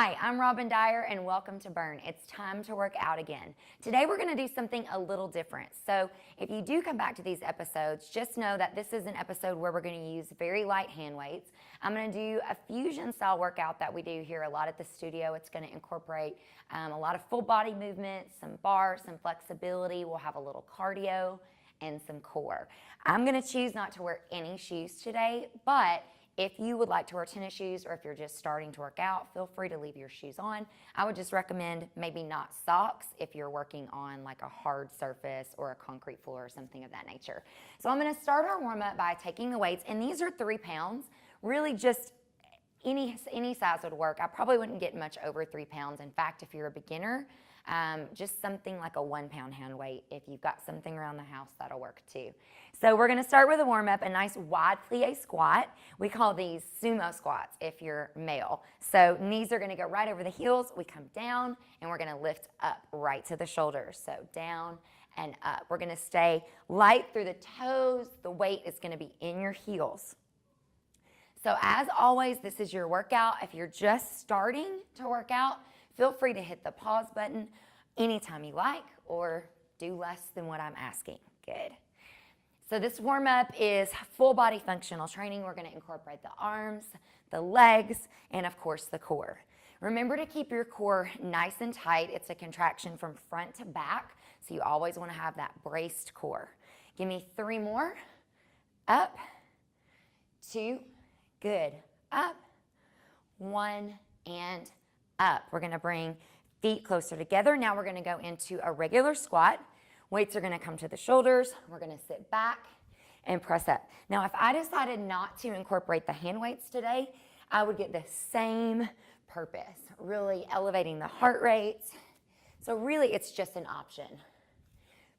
Hi, I'm Robin Dyer and welcome to Burn. It's time to work out again. Today we're going to do something a little different. So if you do come back to these episodes, just know that this is an episode where we're going to use very light hand weights. I'm going to do a fusion style workout that we do here a lot at the studio. It's going to incorporate a lot of full body movement, some bar, some flexibility. We'll have a little cardio and some core. I'm going to choose not to wear any shoes today, but if you would like to wear tennis shoes or if you're just starting to work out, feel free to leave your shoes on. I would just recommend maybe not socks if you're working on like a hard surface or a concrete floor or something of that nature. So I'm going to start our warm up by taking the weights, and these are 3 pounds. Really just any size would work. I probably wouldn't get much over 3 pounds. In fact, if you're a beginner, just something like a 1 pound hand weight. If you've got something around the house, that'll work too. So we're going to start with a warm up, a nice wide plie squat. We call these sumo squats if you're male. So knees are going to go right over the heels. We come down and we're going to lift up right to the shoulders. So down and up. We're going to stay light through the toes. The weight is going to be in your heels. So as always, this is your workout. If you're just starting to work out, feel free to hit the pause button anytime you like or do less than what I'm asking. Good. So this warm-up is full body functional training. We're going to incorporate the arms, the legs, and of course the core. Remember to keep your core nice and tight. It's a contraction from front to back, so you always want to have that braced core. Give me 3 more. Up, 2, good. Up, 1, and up. We're going to bring feet closer together. Now we're going to go into a regular squat. Weights are going to come to the shoulders. We're going to sit back and press up. Now, if I decided not to incorporate the hand weights today, I would get the same purpose, really elevating the heart rate. So really, it's just an option.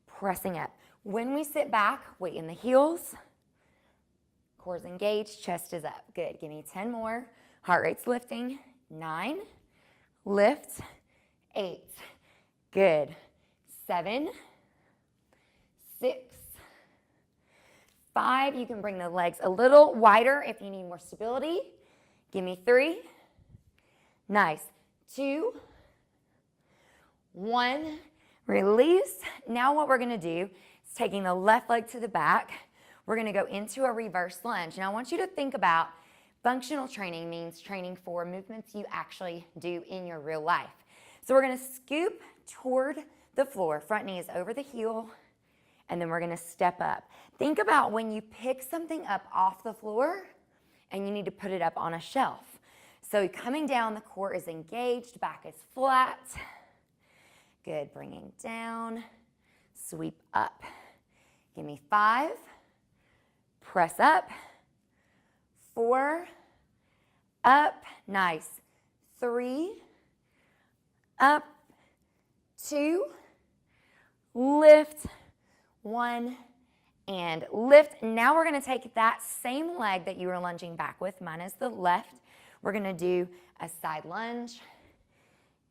Pressing up. When we sit back, weight in the heels, core's engaged, chest is up. Good. Give me 10 more. Heart rate's lifting. 9. Lift. 8. Good. 7. 6. 5. You can bring the legs a little wider if you need more stability. Give me 3. Nice. 2. 1. Release. Now what we're going to do is taking the left leg to the back. We're going to go into a reverse lunge. Now I want you to think about functional training means training for movements you actually do in your real life. So we're going to scoop toward the floor. Front knee is over the heel, and then we're going to step up. Think about when you pick something up off the floor and you need to put it up on a shelf. So coming down, the core is engaged, back is flat. Good. Bringing down, sweep up. Give me 5. Press up. 4, up, nice. 3, up, 2, lift, 1, and lift. Now we're going to take that same leg that you were lunging back with, mine is the left. We're going to do a side lunge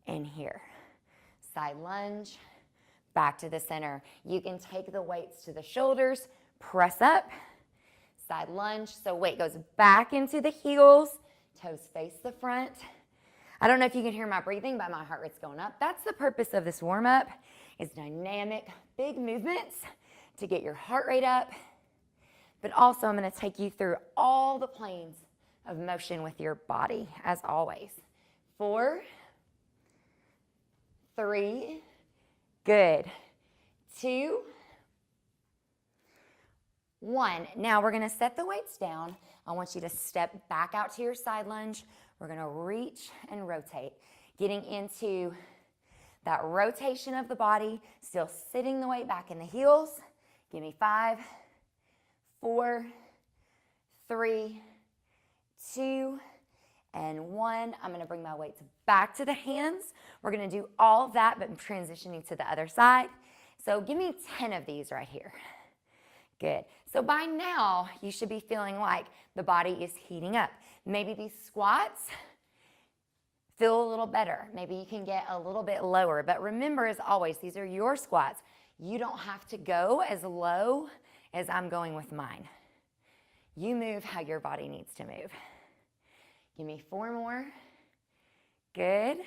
and here. Side lunge, back to the center. You can take the weights to the shoulders, press up. Side lunge, so weight goes back into the heels, toes face the front. I don't know if you can hear my breathing, but my heart rate's going up. That's the purpose of this warm-up, is dynamic, big movements to get your heart rate up, but also I'm going to take you through all the planes of motion with your body, as always. 4, 3, good. 2, 1. Now we're going to set the weights down. I want you to step back out to your side lunge. We're going to reach and rotate, getting into that rotation of the body, still sitting the weight back in the heels. Give me 5, 4, 3, 2, and 1. I'm going to bring my weights back to the hands. We're going to do all of that, but transitioning to the other side. So give me 10 of these right here. Good. So by now, you should be feeling like the body is heating up. Maybe these squats feel a little better. Maybe you can get a little bit lower. But remember, as always, these are your squats. You don't have to go as low as I'm going with mine. You move how your body needs to move. Give me 4 more. Good.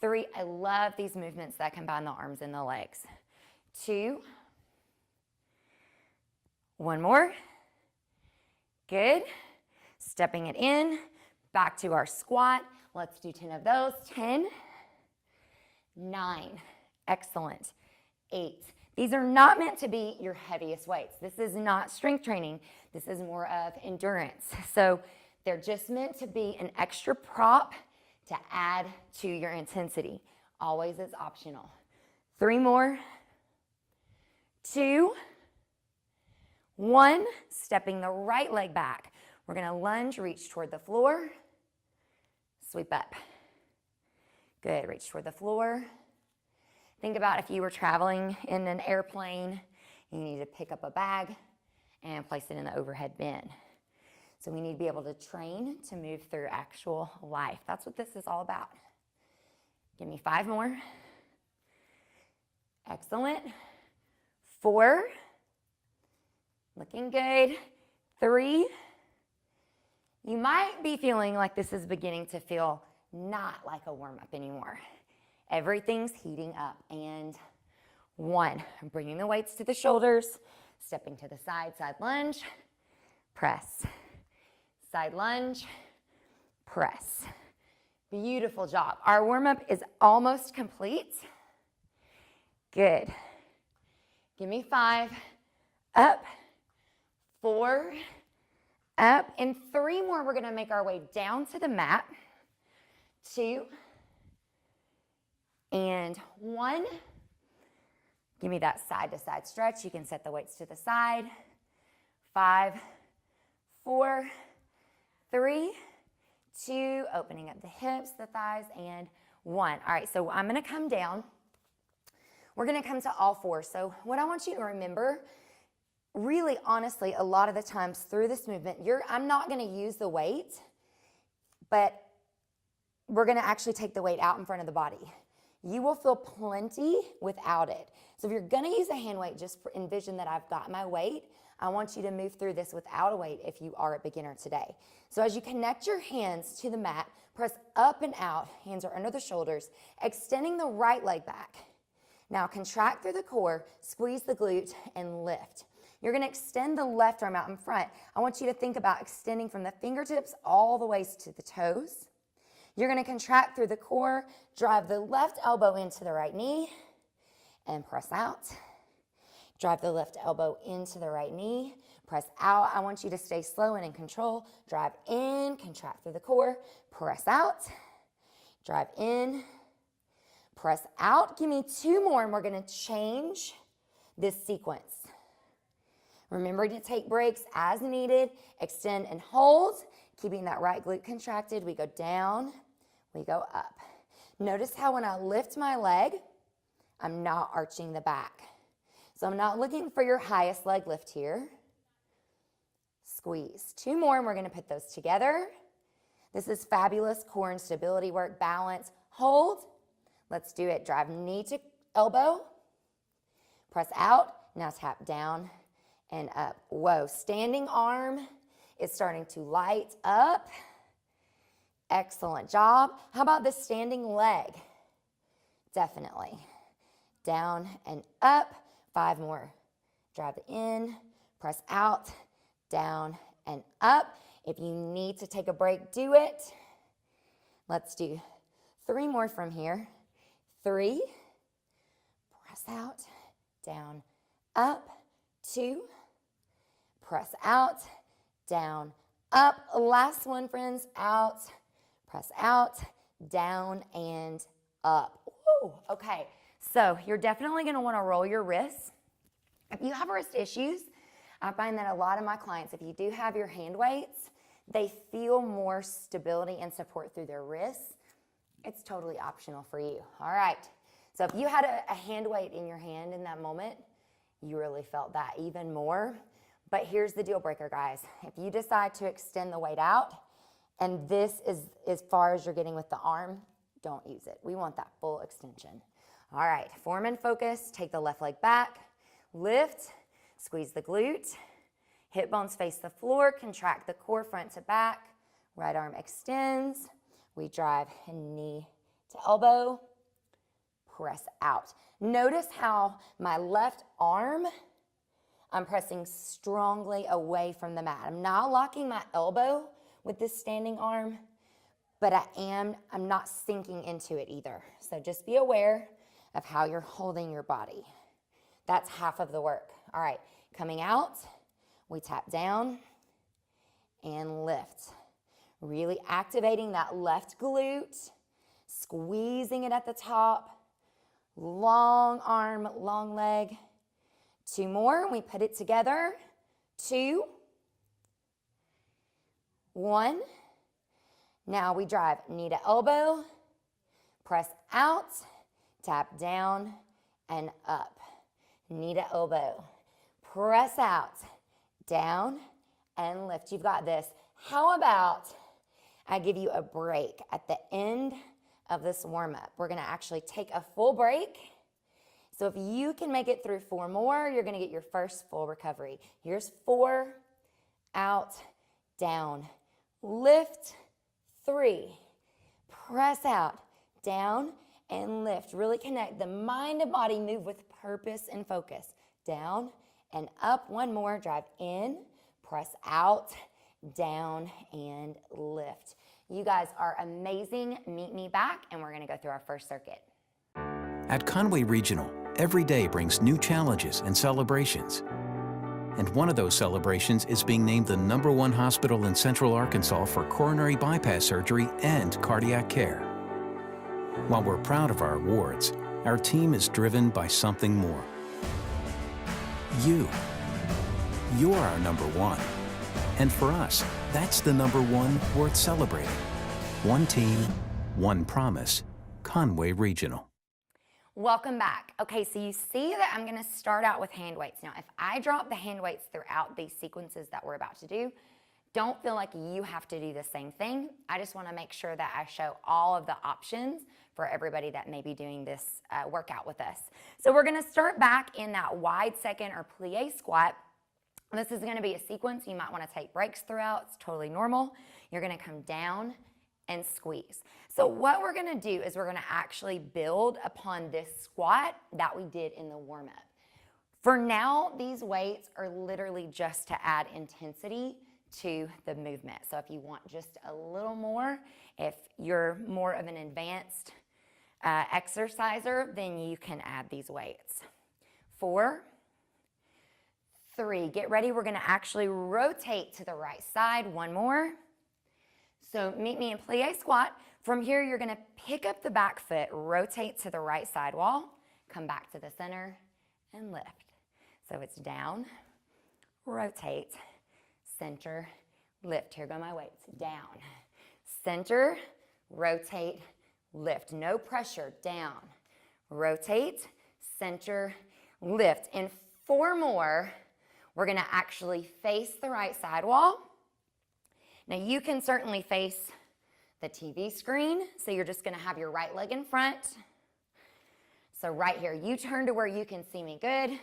3, I love these movements that combine the arms and the legs. 2, 1 more. Good. Stepping it in, back to our squat. Let's do 10 of those. 10, 9, excellent. 8. These are not meant to be your heaviest weights. This is not strength training. This is more of endurance. So they're just meant to be an extra prop to add to your intensity. Always is optional. 3 more. 2, 1. Stepping the right leg back. We're going to lunge, reach toward the floor. Sweep up. Good. Reach toward the floor. Think about if you were traveling in an airplane, you need to pick up a bag and place it in the overhead bin. So we need to be able to train to move through actual life. That's what this is all about. Give me 5 more. Excellent. 4. Looking good. 3. You might be feeling like this is beginning to feel not like a warm-up anymore. Everything's heating up. And 1, I'm bringing the weights to the shoulders, stepping to the side, side lunge, press. Side lunge, press. Beautiful job. Our warm-up is almost complete. Good. Give me 5, up, 4, up, and 3 more. We're gonna make our way down to the mat. 2, and 1. Give me that side to side stretch. You can set the weights to the side. 5, 4, 3, 2, opening up the hips, the thighs, and 1. All right, so I'm gonna come down. We're gonna come to all 4. So what I want you to remember, really honestly, a lot of the times through this movement, I'm not gonna use the weight, but we're gonna actually take the weight out in front of the body. You will feel plenty without it. So if you're gonna use a hand weight, just envision that I've got my weight. I want you to move through this without a weight if you are a beginner today. So as you connect your hands to the mat, press up and out, hands are under the shoulders, extending the right leg back. Now contract through the core, squeeze the glute, and lift. You're gonna extend the left arm out in front. I want you to think about extending from the fingertips all the way to the toes. You're gonna contract through the core, drive the left elbow into the right knee, and press out. Drive the left elbow into the right knee, press out. I want you to stay slow and in control. Drive in, contract through the core, press out. Drive in, press out. Give me 2 more and we're gonna change this sequence. Remember to take breaks as needed. Extend and hold, keeping that right glute contracted. We go down, we go up. Notice how when I lift my leg, I'm not arching the back. So I'm not looking for your highest leg lift here. Squeeze. 2 more and we're gonna put those together. This is fabulous core and stability work, balance, hold. Let's do it. Drive knee to elbow, press out, now tap down and up. Whoa, standing arm is starting to light up. Excellent job. How about the standing leg? Definitely. Down and up. 5 more. Drive in, press out, down and up. If you need to take a break, do it. Let's do 3 more from here. 3, press out, down, up, 2, press out, down, up. Last one, friends, out, press out, down, and up. Woo. Okay, so you're definitely gonna wanna roll your wrists. If you have wrist issues, I find that a lot of my clients, if you do have your hand weights, they feel more stability and support through their wrists. It's totally optional for you. All right, so if you had a hand weight in your hand in that moment, you really felt that even more. But here's the deal breaker, guys. If you decide to extend the weight out, and this is as far as you're getting with the arm, don't use it. We want that full extension. All right, form and focus. Take the left leg back, lift, squeeze the glute, hip bones face the floor, contract the core front to back, right arm extends, We drive knee to elbow, press out. Notice how my left arm, I'm pressing strongly away from the mat. I'm not locking my elbow with this standing arm, but I'm not sinking into it either. So just be aware of how you're holding your body. That's half of the work. All right, coming out, we tap down and lift. Really activating that left glute, squeezing it at the top. Long arm, long leg. 2 more, we put it together. 2, 1. Now we drive knee to elbow, press out, tap down and up. Knee to elbow, press out, down and lift. You've got this. How about I give you a break at the end of this warm-up? We're gonna actually take a full break. So if you can make it through 4 more, you're gonna get your first full recovery. Here's 4, out, down, lift, 3, press out, down, and lift. Really connect the mind and body, move with purpose and focus. Down and up. 1 more, drive in, press out, down, and lift. You guys are amazing. Meet me back, and we're gonna go through our first circuit. At Conway Regional, every day brings new challenges and celebrations. And one of those celebrations is being named the #1 hospital in Central Arkansas for coronary bypass surgery and cardiac care. While we're proud of our awards, our team is driven by something more. You. You're our #1. And for us, that's the #1 worth celebrating. One team, one promise. Conway Regional. Welcome back. Okay, so you see that I'm gonna start out with hand weights. Now, if I drop the hand weights throughout these sequences that we're about to do, don't feel like you have to do the same thing. I just wanna make sure that I show all of the options for everybody that may be doing this workout with us. So we're gonna start back in that wide second or plie squat. This is gonna be a sequence. You might wanna take breaks throughout. It's totally normal. You're gonna come down and squeeze. So what we're gonna do is we're gonna actually build upon this squat that we did in the warm-up. For now, these weights are literally just to add intensity to the movement. So if you want just a little more, if you're more of an advanced exerciser, then you can add these weights. 4, 3, get ready. We're gonna actually rotate to the right side. 1 more. So meet me in plie squat. From here, you're gonna pick up the back foot, rotate to the right side wall, come back to the center, and lift. So it's down, rotate, center, lift. Here go my weights. Down, center, rotate, lift. No pressure. Down, rotate, center, lift. And 4 more. We're gonna actually face the right side wall. Now you can certainly face the TV screen, so you're just gonna have your right leg in front. So right here, you turn to where you can see me good.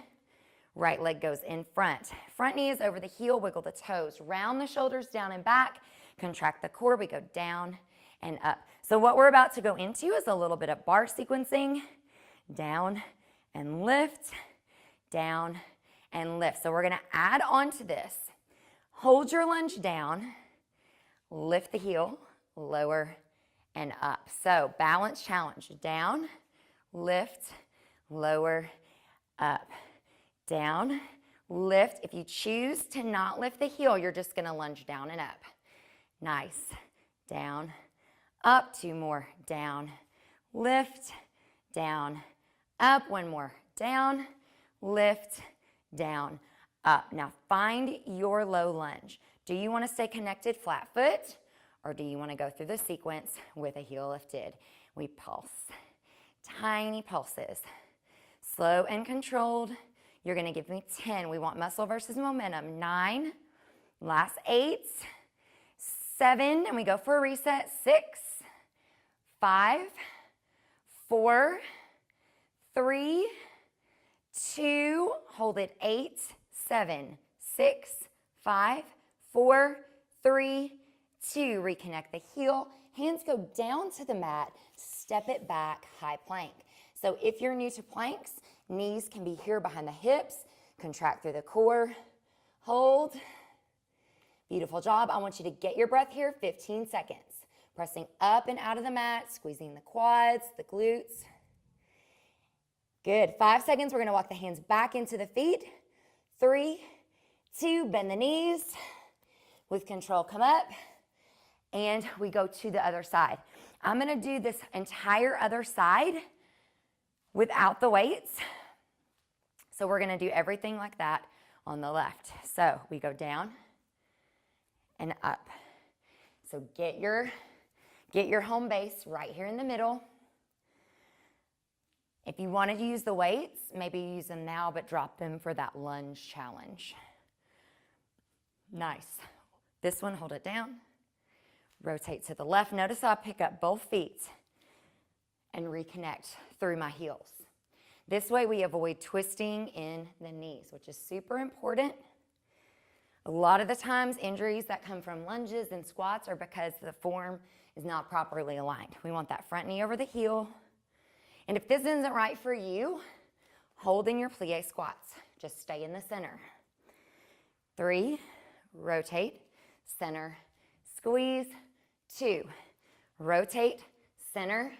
Right leg goes in front. Front knee is over the heel, wiggle the toes. Round the shoulders down and back, contract the core, we go down and up. So what we're about to go into is a little bit of bar sequencing. Down and lift, down and lift. So we're gonna add on to this. Hold your lunge down, lift the heel, lower and up. So balance challenge. Down, lift, lower, up. Down, lift. If you choose to not lift the heel, you're just gonna lunge down and up. Nice. Down, up. 2 more. Down, lift, down, up. 1 more. Down, lift, down, up. Now find your low lunge. Do you want to stay connected flat foot, or do you want to go through the sequence with a heel lifted? We pulse. Tiny pulses. Slow and controlled. You're going to give me 10. We want muscle versus momentum. 9. Last 8. 7. And we go for a reset. 6. 5. 4. 3. 2. Hold it. 8. 7. 6. 5. 4, 3, 2. Reconnect the heel, Hands go down to the mat, step it back, high plank. So if you're new to planks, knees can be here behind the hips, contract through the core, hold. Beautiful job. I want you to get your breath here, 15 seconds. Pressing up and out of the mat, squeezing the quads, the glutes. Good, 5 seconds. We're gonna walk the hands back into the feet. 3, 2, bend the knees. With control, come up. And we go to the other side. I'm gonna do this entire other side without the weights. So we're gonna do everything like that on the left. So we go down and up. So get your home base right here in the middle. If you wanted to use the weights, maybe use them now, but drop them for that lunge challenge. Nice. This one, hold it down. Rotate to the left. Notice how I pick up both feet and reconnect through my heels. This way we avoid twisting in the knees, which is super important. A lot of the times, injuries that come from lunges and squats are because the form is not properly aligned. We want that front knee over the heel. And if this isn't right for you, hold in your plie squats. Just stay in the center. 3, rotate, center, squeeze. 2, rotate, center,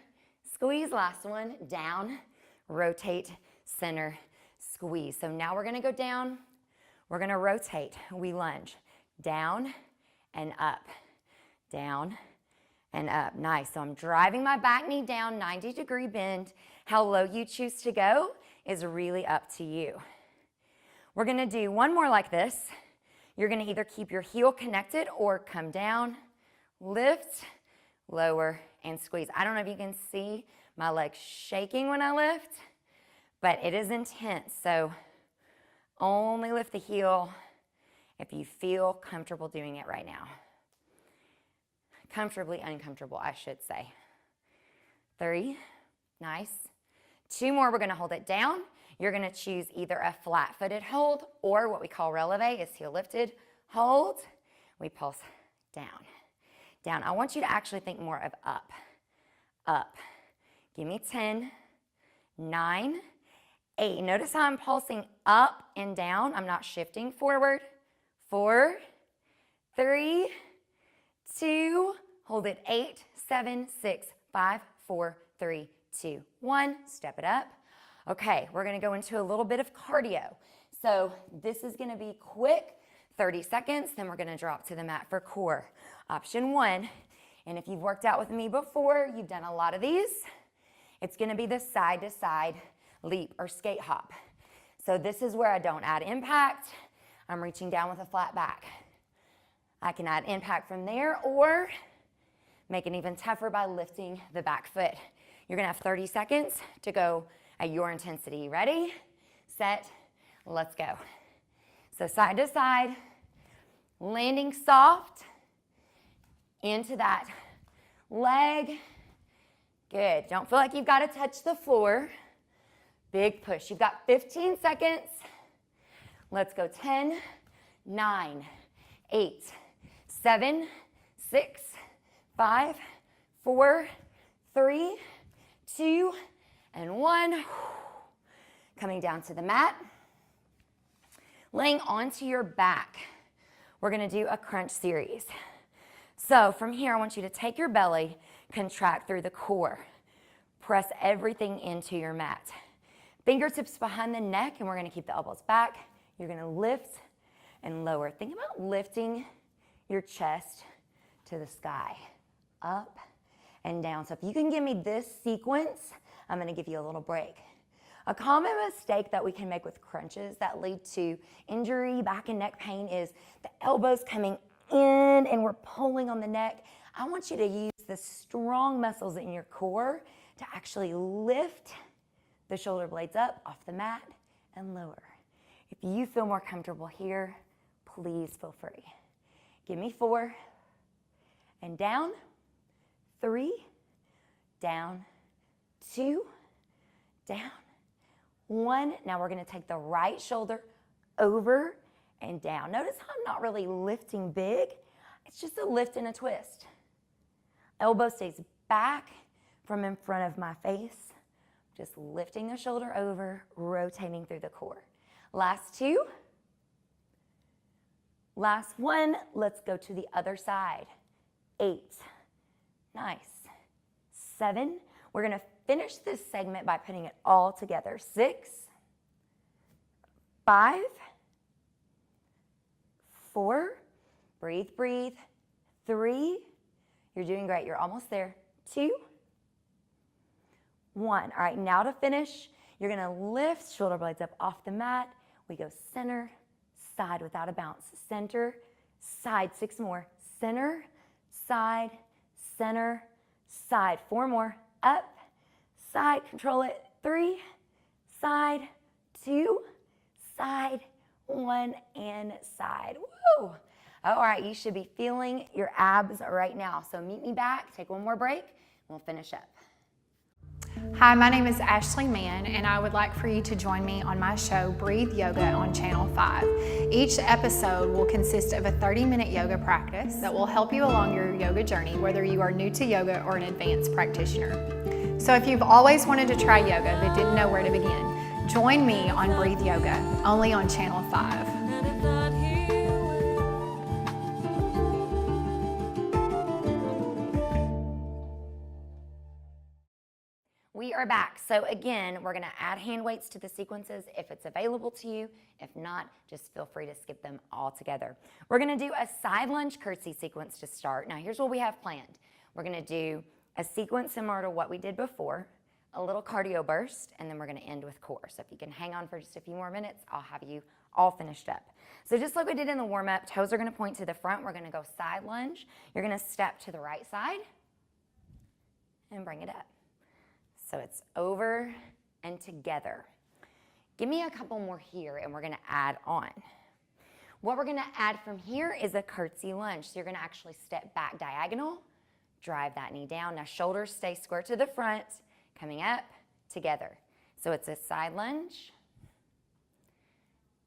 squeeze. Last one, down, rotate, center, squeeze. So now we're gonna go down. We're gonna rotate. We lunge down and up, down and up. Nice. So I'm driving my back knee down, 90-degree bend. How low you choose to go is really up to you. We're gonna do one more like this. You're gonna either keep your heel connected or come down, lift, lower, and squeeze. I don't know if you can see my legs shaking when I lift, but it is intense. So only lift the heel if you feel comfortable doing it right now. Comfortably uncomfortable, I should say. 3, nice. 2 more, we're gonna hold it down. You're gonna choose either a flat-footed hold or what we call releve is heel lifted. Hold, we pulse down, down. I want you to actually think more of up, up. Give me 10, 9, 8. Notice how I'm pulsing up and down. I'm not shifting forward. 4, 3, 2, hold it. 8, 7, 6, 5, 4, 3, 2, 1. Step it up. Okay, we're gonna go into a little bit of cardio. So this is gonna be quick, 30 seconds, then we're gonna drop to the mat for core. Option 1, and if you've worked out with me before, you've done a lot of these, it's gonna be the side-to-side leap or skate hop. So this is where I don't add impact. I'm reaching down with a flat back. I can add impact from there or make it even tougher by lifting the back foot. You're gonna have 30 seconds to go at your intensity. Ready, set, let's go. So side to side, landing soft into that leg. Good, don't feel like you've got to touch the floor. Big push, you've got 15 seconds. Let's go, 10, 9, 8, 7, 6, 5, 4, 3, 2, and 1. Coming down to the mat. Laying onto your back. We're gonna do a crunch series. So from here, I want you to take your belly, contract through the core. Press everything into your mat. Fingertips behind the neck, and we're gonna keep the elbows back. You're gonna lift and lower. Think about lifting your chest to the sky. Up and down. So if you can give me this sequence, I'm gonna give you a little break. A common mistake that we can make with crunches that lead to injury, back and neck pain is the elbows coming in and we're pulling on the neck. I want you to use the strong muscles in your core to actually lift the shoulder blades up off the mat and lower. If you feel more comfortable here, please feel free. Give me 4 and down, 3, down, 2, down, 1. Now we're gonna take the right shoulder over and down. Notice how I'm not really lifting big. It's just a lift and a twist. Elbow stays back from in front of my face. Just lifting the shoulder over, rotating through the core. Last two. Last one. Let's go to the other side. 8. Nice. 7. We're going to finish this segment by putting it all together. 6. 5. 4. Breathe, breathe. 3. You're doing great. You're almost there. 2. 1. All right, now to finish, you're going to lift shoulder blades up off the mat. We go center, side without a bounce. Center, side. 6 more. Center, side, center, side. 4 more. Up, side. Control it. 3, side. 2, side. 1, and side. Woo! All right, you should be feeling your abs right now. So meet me back, take one more break, and we'll finish up. Hi, my name is Ashley Mann, and I would like for you to join me on my show, Breathe Yoga, on Channel 5. Each episode will consist of a 30-minute yoga practice that will help you along your yoga journey, whether you are new to yoga or an advanced practitioner. So if you've always wanted to try yoga but didn't know where to begin, join me on Breathe Yoga, only on Channel 5. We are back. So again, we're gonna add hand weights to the sequences if it's available to you. If not, just feel free to skip them all together. We're gonna do a side lunge curtsy sequence to start. Now here's what we have planned. We're gonna do a sequence similar to what we did before, a little cardio burst, and then we're gonna end with core. So if you can hang on for just a few more minutes, I'll have you all finished up. So just like we did in the warm-up, toes are gonna point to the front. We're gonna go side lunge. You're gonna step to the right side and bring it up. So it's over and together. Give me a couple more here and we're gonna add on. What we're gonna add from here is a curtsy lunge. So you're gonna actually step back diagonal, drive that knee down. Now shoulders stay square to the front, coming up, together. So it's a side lunge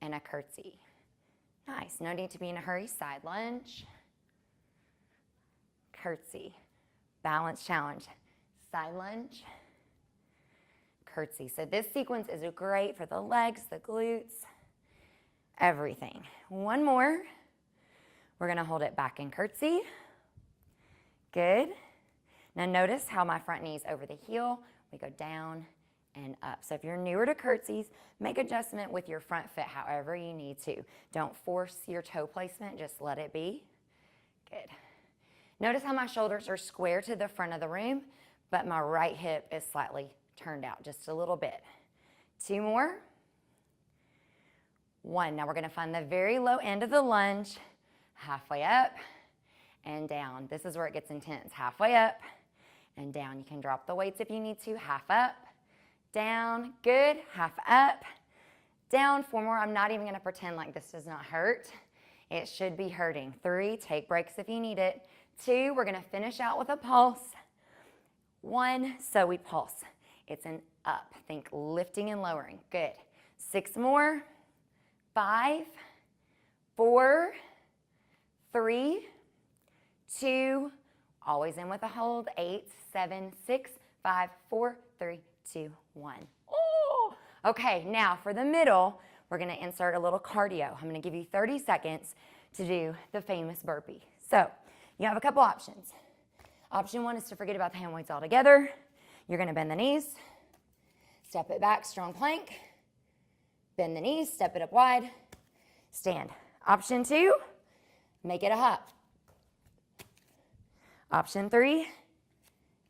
and a curtsy. Nice, no need to be in a hurry. Side lunge, curtsy, balance challenge, side lunge, curtsy. So this sequence is great for the legs, the glutes, everything. One more. We're gonna hold it back in curtsy. Good. Now notice how my front knee is over the heel. We go down and up. So if you're newer to curtsies, make adjustment with your front foot however you need to. Don't force your toe placement, just let it be. Good. Notice how my shoulders are square to the front of the room, but my right hip is slightly turned out just a little bit. 2 more. 1. Now we're gonna find the very low end of the lunge, halfway up and down. This is where it gets intense. Halfway up and down. You can drop the weights if you need to. Half up, down, good. Half up, down. 4 more. I'm not even gonna pretend like this does not hurt. It should be hurting. 3, take breaks if you need it. 2, we're gonna finish out with a pulse. 1, so we pulse. It's an up. Think lifting and lowering. Good. 6 more. 5, 4, 3, 2, always in with a hold. 8, 7, 6, 5, 4, 3, 2, 1. Oh! Okay, now for the middle, we're gonna insert a little cardio. I'm gonna give you 30 seconds to do the famous burpee. So you have a couple options. Option 1 is to forget about the hand weights altogether. You're gonna bend the knees, step it back, strong plank, bend the knees, step it up wide, stand. Option 2, make it a hop. Option 3,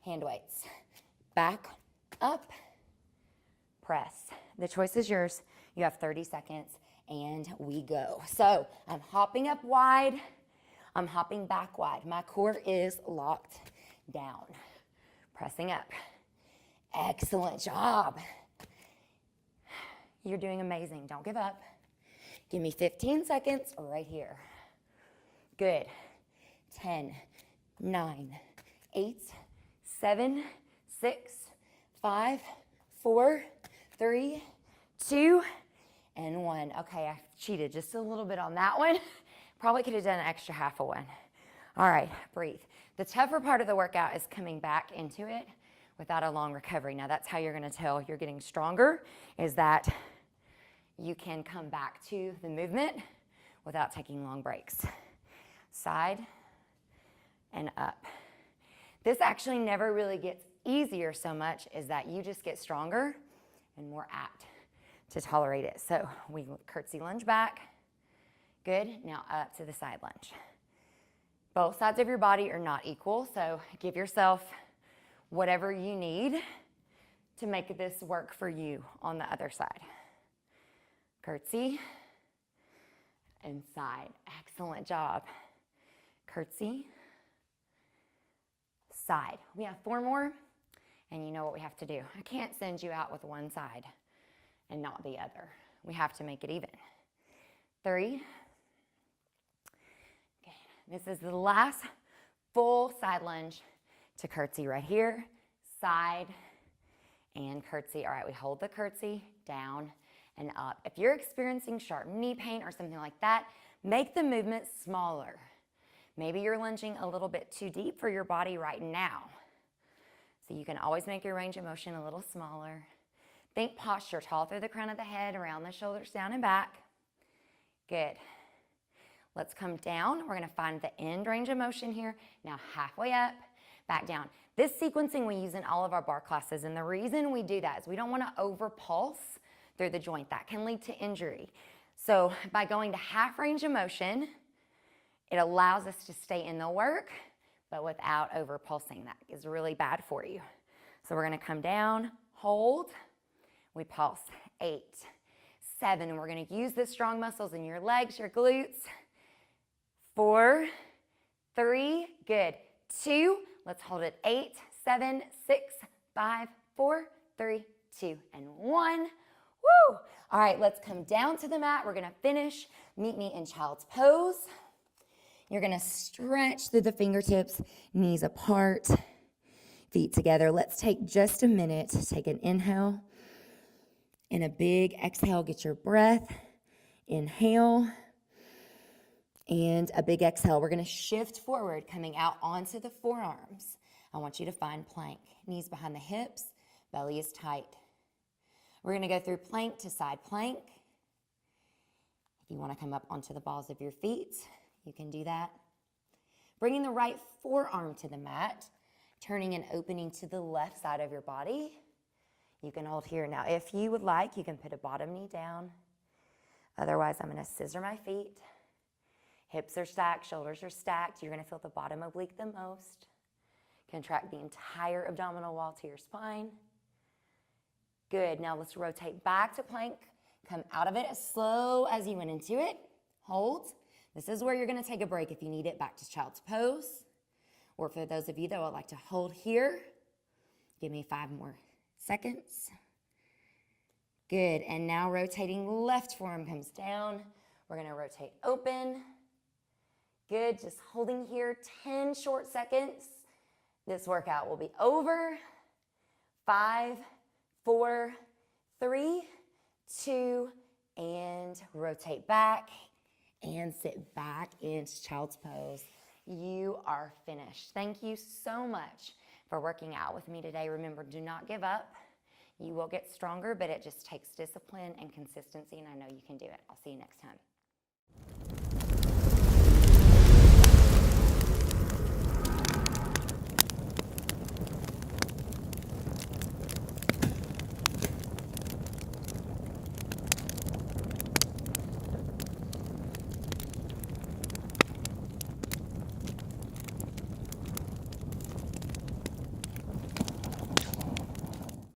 hand weights. Back, up, press. The choice is yours. You have 30 seconds and we go. So I'm hopping up wide, I'm hopping back wide. My core is locked down. Pressing up. Excellent job. You're doing amazing. Don't give up. Give me 15 seconds right here. Good. 10, 9, 8, 7, 6, 5, 4, 3, 2, and 1. Okay, I cheated just a little bit on that one. Probably could have done an extra half of one. All right, breathe. The tougher part of the workout is coming back into it without a long recovery. Now that's how you're gonna tell you're getting stronger, is that you can come back to the movement without taking long breaks. Side and up. This actually never really gets easier so much as that you just get stronger and more apt to tolerate it. So we curtsy lunge back. Good, now up to the side lunge. Both sides of your body are not equal, so give yourself whatever you need to make this work for you on the other side. Curtsy and side. Excellent job. Curtsy, side. We have 4 more, and you know what we have to do. I can't send you out with one side and not the other. We have to make it even. 3. Okay. This is the last full side lunge to curtsy right here. Side and curtsy. All right, we hold the curtsy down and up. If you're experiencing sharp knee pain or something like that, make the movement smaller. Maybe you're lunging a little bit too deep for your body right now. So you can always make your range of motion a little smaller. Think posture, tall through the crown of the head, around the shoulders, down and back. Good. Let's come down. We're gonna find the end range of motion here. Now halfway up, back down. This sequencing we use in all of our bar classes, and the reason we do that is we don't wanna over-pulse through the joint. That can lead to injury. So by going to half range of motion, it allows us to stay in the work, but without over-pulsing. That is really bad for you. So we're gonna come down, hold, we pulse. 8, 7, we're gonna use the strong muscles in your legs, your glutes. 4, 3, good. 2, let's hold it. 8, 7, 6, 5, 4, 3, 2, and 1. Woo! All right, let's come down to the mat. We're gonna finish. Meet me in child's pose. You're gonna stretch through the fingertips, knees apart, feet together. Let's take just a minute to take an inhale and a big exhale. Get your breath. Inhale and a big exhale. We're gonna shift forward, coming out onto the forearms. I want you to find plank. Knees behind the hips, belly is tight. We're gonna go through plank to side plank. If you wanna come up onto the balls of your feet, you can do that. Bringing the right forearm to the mat, turning and opening to the left side of your body. You can hold here. Now, if you would like, you can put a bottom knee down. Otherwise, I'm gonna scissor my feet. Hips are stacked, shoulders are stacked. You're gonna feel the bottom oblique the most. Contract the entire abdominal wall to your spine. Good, now let's rotate back to plank. Come out of it as slow as you went into it. Hold. This is where you're gonna take a break if you need it, back to child's pose. Or for those of you that would like to hold here, give me 5 more seconds. Good, and now rotating left forearm comes down. We're gonna rotate open. Good, just holding here 10 short seconds. This workout will be over. 5, 4, 3, 2, and rotate back and sit back into child's pose. You are finished. Thank you so much for working out with me today. Remember, do not give up. You will get stronger, but it just takes discipline and consistency, and I know you can do it. I'll see you next time.